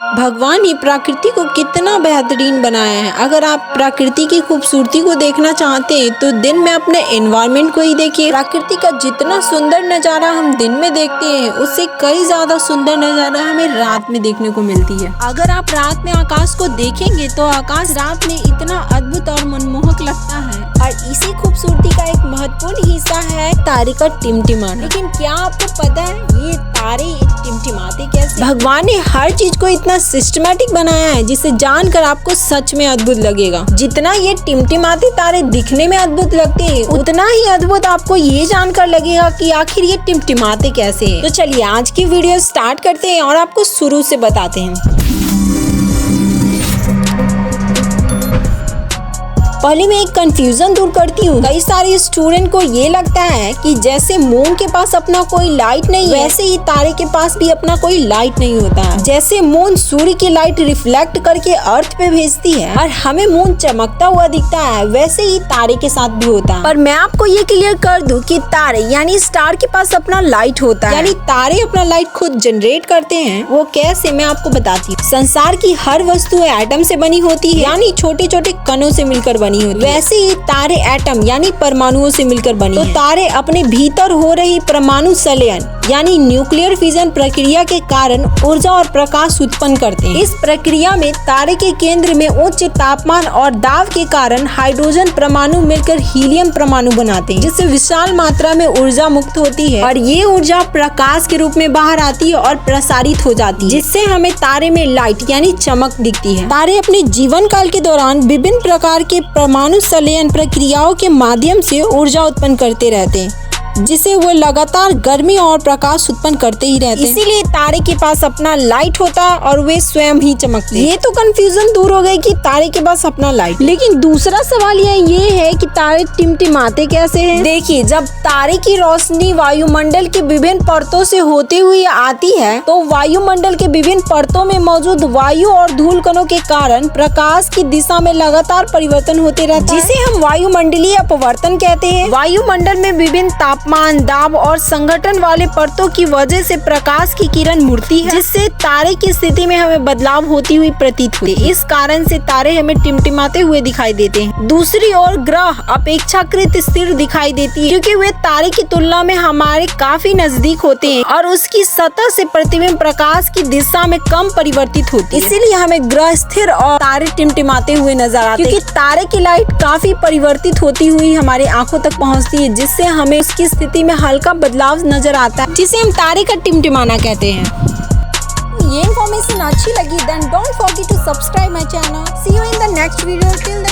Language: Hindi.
भगवान ने प्रकृति को कितना बेहतरीन बनाया है। अगर आप प्रकृति की खूबसूरती को देखना चाहते हैं तो दिन में अपने एनवायरनमेंट को ही देखिए। प्रकृति का जितना सुंदर नज़ारा हम दिन में देखते हैं उससे कई ज्यादा सुंदर नज़ारा हमें रात में देखने को मिलती है। अगर आप रात में आकाश को देखेंगे तो आकाश रात में इतना अद्भुत और मनमोहक लगता है और इसी खूबसूरती का एक महत्वपूर्ण हिस्सा है तारे का टिमटिमाना। लेकिन क्या आपको पता है ये तारे टिमटिमाते कैसे? भगवान ने हर चीज को इतना सिस्टमैटिक बनाया है जिसे जानकर आपको सच में अद्भुत लगेगा। जितना ये टिमटिमाते तारे दिखने में अद्भुत लगते हैं उतना ही अद्भुत आपको ये जानकर लगेगा कि आखिर ये टिमटिमाते कैसे हैं। तो चलिए आज की वीडियो स्टार्ट करते हैं और आपको शुरू से बताते हैं। पहले मैं एक कंफ्यूजन दूर करती हूँ। कई सारे स्टूडेंट को ये लगता है कि जैसे मून के पास अपना कोई लाइट नहीं है वैसे ही तारे के पास भी अपना कोई लाइट नहीं होता है। जैसे मून सूर्य की लाइट रिफ्लेक्ट करके अर्थ पे भेजती है और हमें मून चमकता हुआ दिखता है वैसे ही तारे के साथ भी होता है। पर मैं आपको ये क्लियर कर दूं कि तारे यानी स्टार के पास अपना लाइट होता है, यानी तारे अपना लाइट खुद जनरेट करते हैं। वो कैसे मैं आपको बताती हूँ। संसार की हर वस्तु एटम से बनी होती है, यानी छोटे छोटे कणों से मिलकर बनी होती है। वैसे ही तारे एटम यानी परमाणुओं से मिलकर बनी तो तारे अपने भीतर हो रही परमाणु संलयन यानी न्यूक्लियर फिजन प्रक्रिया के कारण ऊर्जा और प्रकाश उत्पन्न करते हैं। इस प्रक्रिया में तारे के केंद्र में उच्च तापमान और दाब के कारण हाइड्रोजन परमाणु मिलकर हीलियम परमाणु बनाते हैं, जिससे विशाल मात्रा में ऊर्जा मुक्त होती है और ये ऊर्जा प्रकाश के रूप में बाहर आती है और प्रसारित हो जाती है, जिससे हमें तारे में लाइट यानी चमक दिखती है। तारे अपने जीवन काल के दौरान विभिन्न प्रकार के परमाणु संलयन प्रक्रियाओं के माध्यम से ऊर्जा उत्पन्न करते रहते हैं, जिसे वो लगातार गर्मी और प्रकाश उत्पन्न करते ही रहते हैं। इसीलिए तारे के पास अपना लाइट होता है और वे स्वयं ही चमकते हैं। ये तो कंफ्यूजन दूर हो गई कि तारे के पास अपना लाइट। लेकिन दूसरा सवाल ये है कि तारे टिमटिमाते कैसे हैं? देखिए, जब तारे की रोशनी वायुमंडल के विभिन्न परतों से होते हुए आती है तो वायुमंडल के विभिन्न परतों में मौजूद वायु और धूल कणों के कारण प्रकाश की दिशा में लगातार परिवर्तन होते रहता है, जिसे हम वायुमंडलीय अपवर्तन कहते हैं। वायुमंडल में विभिन्न तापमान, दाब और संगठन वाले परतों की वजह से प्रकाश की किरण मुड़ती है, जिससे तारे की स्थिति में हमें बदलाव होती हुई प्रतीत होती है। इस कारण से तारे हमें टिमटिमाते हुए दिखाई देते हैं। दूसरी ओर ग्रह अपेक्षाकृत स्थिर दिखाई देती है क्योंकि वे तारे की तुलना में हमारे काफी नजदीक होते हैं और उसकी सतह से प्रतिबिंब प्रकाश की दिशा में कम परिवर्तित होती है। इसीलिए हमें ग्रह स्थिर और तारे टिमटिमाते हुए नजर आते हैं, क्योंकि तारे की लाइट काफी परिवर्तित होती हुई हमारे आंखों तक पहुँचती है, जिससे हमें उसकी स्थिति में हल्का बदलाव नजर आता है, जिसे हम तारे का टिमटिमाना कहते हैं। ये इन्फॉर्मेशन अच्छी लगी then don't forget to subscribe my channel. See you in the next video. Till